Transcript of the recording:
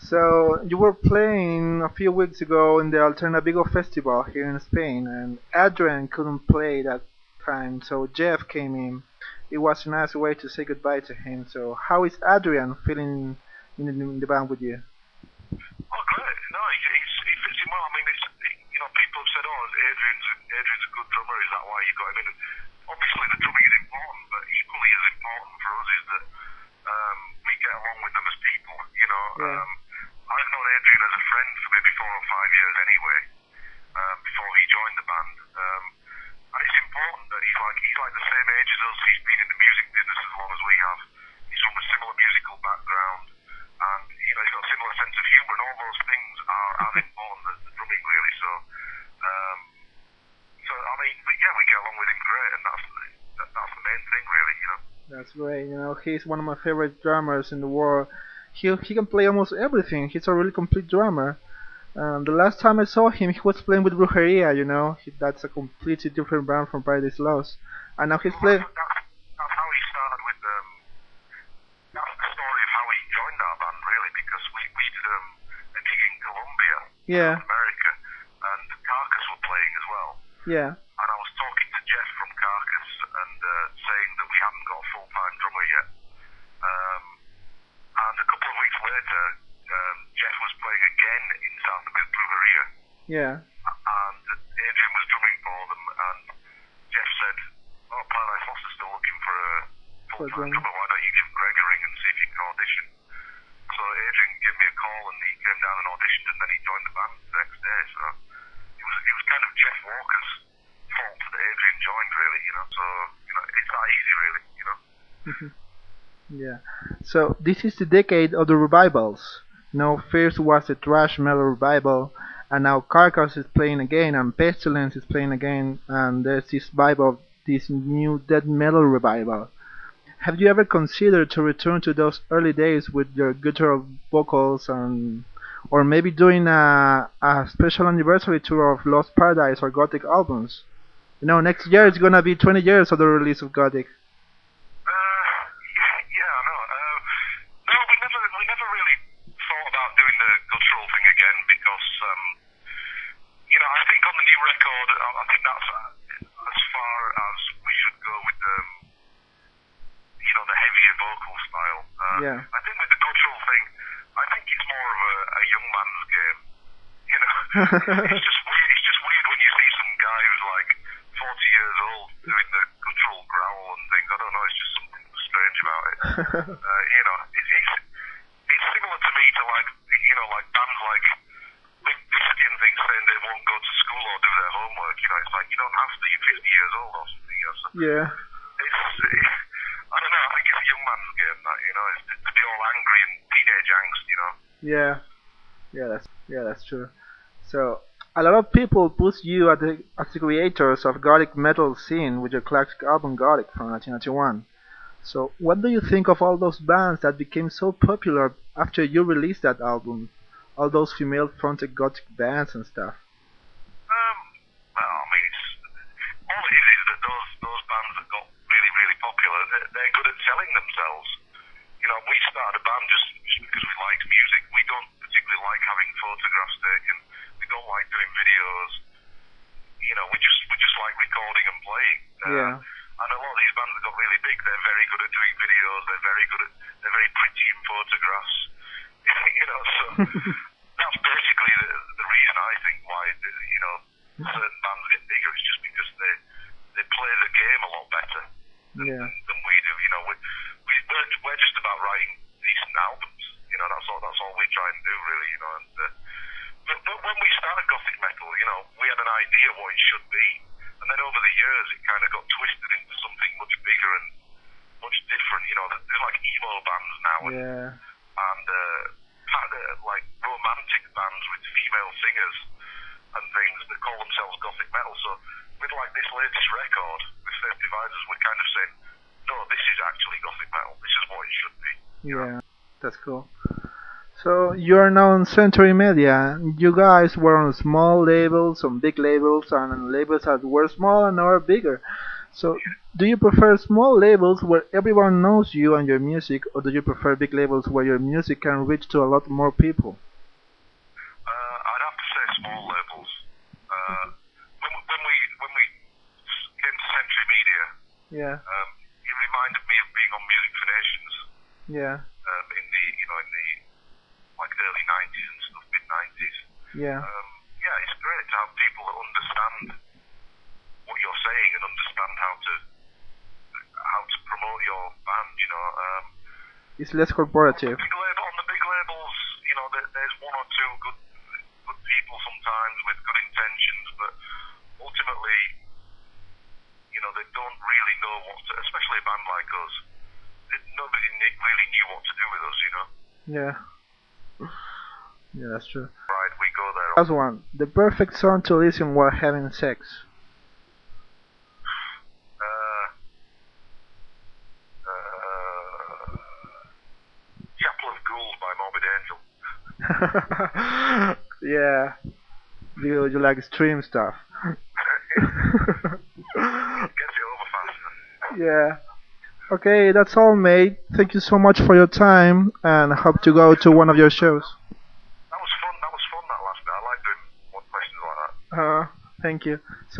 So you were playing a few weeks ago in the Alternavigo Festival here in Spain, and Adrian couldn't play that time, so Jeff came in. It was a nice way to say goodbye to him. So how is Adrian feeling in the band with you? Oh, great. No, he fits in well. I mean, people have said, oh, Adrian's a good drummer. Is that why you got him in? And obviously, the drumming is important, but equally as important for us is that we get along with them as people. Yeah. I've known Adrian as a friend for maybe 4 or 5 years anyway, before he joined the band. And it's important that he's like the same age as us. He's been in the music business as long as we have. He's from a similar musical background, and he's got a similar sense of humour, and all those things are as important as the drumming, really. So I mean, but yeah, we get along with him great, and that's the main thing, really. That's great. He's one of my favorite drummers in the world. He can play almost everything. He's a really complete drummer. The last time I saw him, he was playing with Brujeria. That's a completely different band from Paradise Lost. And now he's playing. That's how he started with. That's the story of how he joined our band, really, because we did a gig in Colombia, Yeah. America, and Carcass were playing as well. Yeah. And I was talking to Jeff from Carcass and saying that we hadn't got a full-time drummer yet. And a couple of weeks later, Jeff was playing again in South America, Brujeria. Yeah. And Adrian was drumming for them, and Jeff said, oh, Paradise Lost is still looking for a full-time drummer. Why don't you give Greg a ring and see if you can audition? So Adrian gave me a call, and he came down and auditioned, and then he joined the band the next day. So it was kind of Jeff Walker's fault that Adrian joined, really. So it's that easy, really. Yeah. So this is the decade of the revivals. First was the thrash metal revival, and now Carcass is playing again, and Pestilence is playing again, and there's this vibe of this new death metal revival. Have you ever considered to return to those early days with your guttural vocals, or maybe doing a special anniversary tour of Lost Paradise or Gothic albums? Next year it's gonna be 20 years of the release of Gothic. Yeah, I know. No, we never really thought about doing the guttural thing again because, I think on the new record, I think that's as far as we should go with the heavier vocal style. Yeah. I think with the guttural thing, I think it's more of a young man's game. It's just weird. It's just weird when you see some guy who's like 40 years old doing the guttural growl and things. I don't know. It's just something strange about it. It's similar to me to like bands like Limp Bizkit and things saying they won't go to school or do their homework. It's like you don't have to. You're 50 years old or something. So Yeah. I don't know. I think it's a young man's game. It's to be all angry and teenage angst. Yeah. That's true. So a lot of people put you as the creators of Gothic metal scene with your classic album Gothic from 1991. So what do you think of all those bands that became so popular after you released that album? All those female-fronted Gothic bands and stuff. Well, I mean, all it is that those bands that got really, really popular, they're good at selling themselves. We started a band just because we liked music. We don't particularly like having photographs taken. We don't like doing videos. We just like recording and playing. Yeah. And a lot of these bands that got really big, they're very good at doing videos. They're very pretty in photographs. So that's basically the reason I think why certain bands get bigger. It's just because they play the game a lot better than we do. We're just about writing decent albums. That's all we try and do, really. But when we started Gothic metal, we had an idea what it should be, and then over the years it kind of got twisted into something much bigger and much different. There's like emo bands now, and like romantic bands with female singers and things that call themselves Gothic metal. So with like this latest record with Faith Dividers, we're kind of saying, no, this is actually Gothic metal. This is what it should be. Yeah, that's cool. So you're now on Century Media. You guys were on small labels, on big labels, and on labels that were small and are bigger. So, do you prefer small labels where everyone knows you and your music, or do you prefer big labels where your music can reach to a lot more people? I'd have to say small labels. When we came to Century Media, Yeah, it reminded me of being on Music for Nations yeah, in the like early '90s and stuff, mid '90s. yeah. Yeah, it's great to have people that understand what you're saying and understand how to promote your band. It's less corporative. On the big labels, there's one or two good people sometimes with good intentions, but ultimately, they don't really know especially a band like us. Nobody really knew what to do with us. Yeah, yeah, that's true. Right, we go there. Last one. The perfect song to listen while having sex. Chapel of Ghouls by Morbid Angel. Yeah, you like extreme stuff. Gets it over fast. Yeah. Okay, that's all, mate. Thank you so much for your time, and I hope to go to one of your shows. That was fun. That last bit. I like doing questions like that. Thank you. So